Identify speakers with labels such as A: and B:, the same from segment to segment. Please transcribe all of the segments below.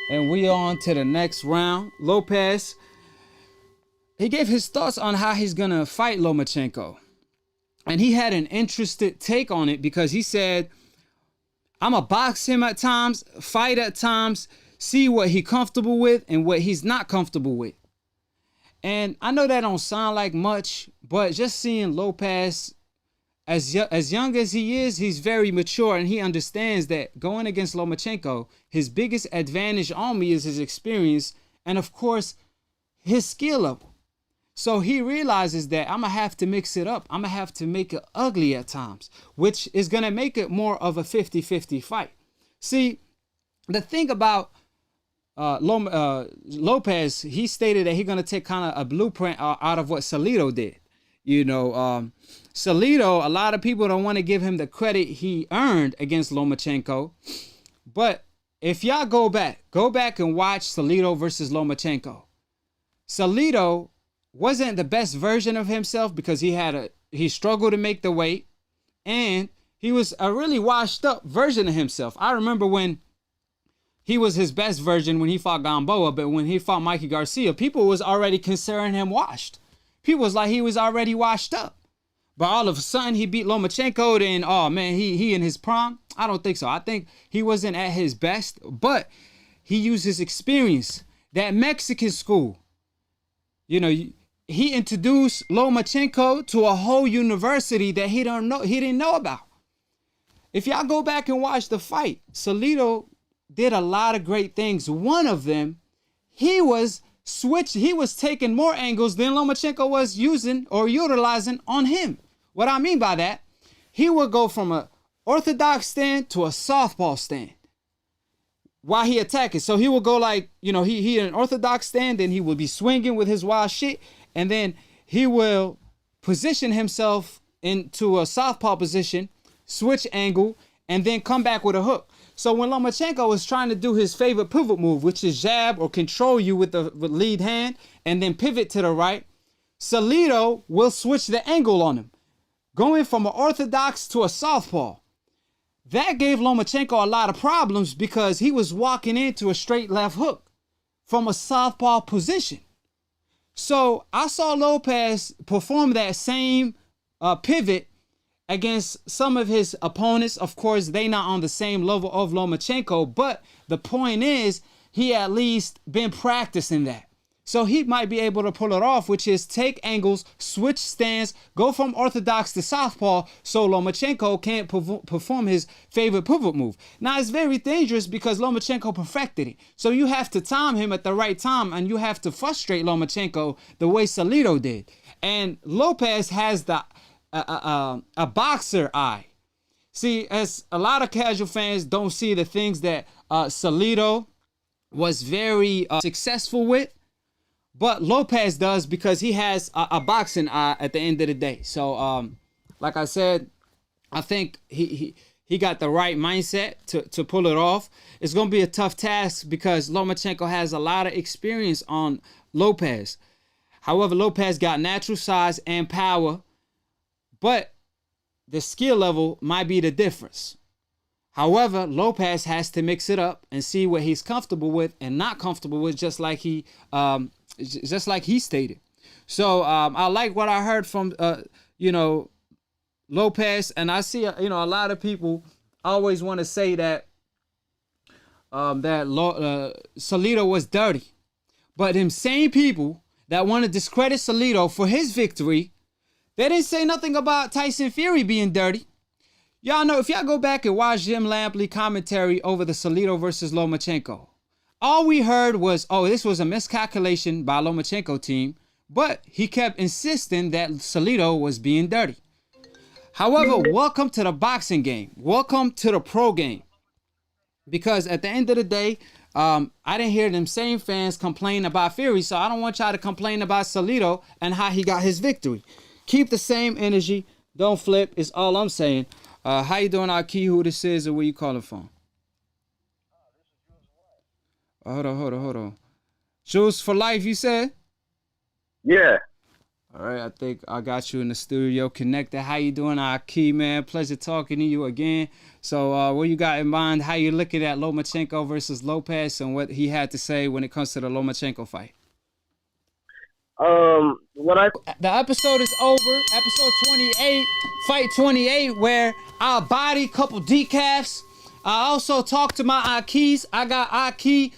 A: And we on to the next round. Lopez, he gave his thoughts on how he's going to fight Lomachenko. And he had an interested take on it because he said, I'm going to box him at times, fight at times, see what he's comfortable with and what he's not comfortable with. And I know that don't sound like much, but just seeing Lopez, as young as he is, he's very mature and he understands that going against Lomachenko, his biggest advantage on me is his experience and, of course, his skill level. So he realizes that I'm going to have to mix it up. I'm going to have to make it ugly at times, which is going to make it more of a 50-50 fight. See, the thing about Lopez, he stated that he's going to take kind of a blueprint out of what Salido did. You know, Salido, a lot of people don't want to give him the credit he earned against Lomachenko. But if y'all go back and watch Salido versus Lomachenko. Salido wasn't the best version of himself because he struggled to make the weight. And he was a really washed up version of himself. I remember when he was his best version when he fought Gamboa, but when he fought Mikey Garcia, people was already considering him washed. People was like he was already washed up. But all of a sudden he beat Lomachenko, then, oh man, he in his prime? I don't think so. I think he wasn't at his best, but he used his experience. That Mexican school, you know, he introduced Lomachenko to a whole university that he didn't know about. If y'all go back and watch the fight, Salido did a lot of great things. One of them, he was taking more angles than Lomachenko was using or utilizing on him. What I mean by that, he would go from an orthodox stand to a southpaw stand while he attacking. So he would go like, you know, he in an orthodox stand, then he would be swinging with his wild shit, and then he will position himself into a southpaw position, switch angle, and then come back with a hook. So when Lomachenko was trying to do his favorite pivot move, which is jab or control you with the lead hand and then pivot to the right, Salido will switch the angle on him, going from an orthodox to a southpaw. That gave Lomachenko a lot of problems because he was walking into a straight left hook from a southpaw position. So I saw Lopez perform that same pivot against some of his opponents. Of course, they not on the same level of Lomachenko, but the point is he at least been practicing that. So he might be able to pull it off, which is take angles, switch stands, go from orthodox to southpaw so Lomachenko can't perform his favorite pivot move. Now, it's very dangerous because Lomachenko perfected it. So you have to time him at the right time and you have to frustrate Lomachenko the way Salido did. And Lopez has a boxer eye. See, as a lot of casual fans don't see the things that Salido was very successful with, but Lopez does because he has a boxing eye at the end of the day. So, like I said, I think he got the right mindset to pull it off. It's going to be a tough task because Lomachenko has a lot of experience on Lopez. However, Lopez got natural size and power, but the skill level might be the difference. However, Lopez has to mix it up and see what he's comfortable with and not comfortable with, just like he stated. So I like what I heard from Lopez, and I see a lot of people always want to say that Salido was dirty, but them same people that want to discredit Salido for his victory, they didn't say nothing about Tyson Fury being dirty. Y'all know, if y'all go back and watch Jim Lampley commentary over the Salido versus Lomachenko, all we heard was, oh, this was a miscalculation by Lomachenko team, but he kept insisting that Salido was being dirty. However, welcome to the boxing game. Welcome to the pro game. Because at the end of the day, I didn't hear them same fans complain about Fury, so I don't want y'all to complain about Salido and how he got his victory. Keep the same energy. Don't flip, is all I'm saying. How you doing, Akhi? Who this is or where you calling from? Hold on. Jules for life, you said?
B: Yeah.
A: All right, I think I got you in the studio connected. How you doing, Akhi, man? Pleasure talking to you again. So what you got in mind? How you looking at Lomachenko versus Lopez and what he had to say when it comes to the Lomachenko fight?
B: What I
A: The episode is over. Episode 28, fight 28, where I body couple decafs. I also talked to my Akhis. I got Akhi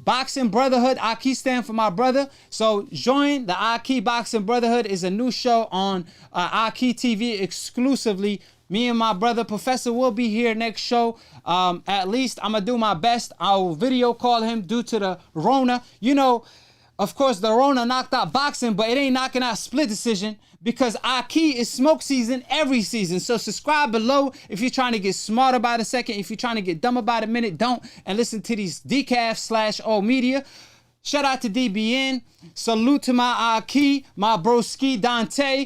A: Boxing Brotherhood. Akhi stand for my brother. So join the Akhi Boxing Brotherhood. Is a new show on Akhi TV exclusively. Me and my brother Professor will be here next show. At least I'm gonna do my best. I'll video call him due to the Rona. You know, of course, the Rona knocked out boxing, but it ain't knocking out split decision because Akhi is smoke season every season. So subscribe below if you're trying to get smarter by the second. If you're trying to get dumber by the minute, don't. And listen to these decaf/all media. Shout out to DBN. Salute to my Akhi, my broski Dante.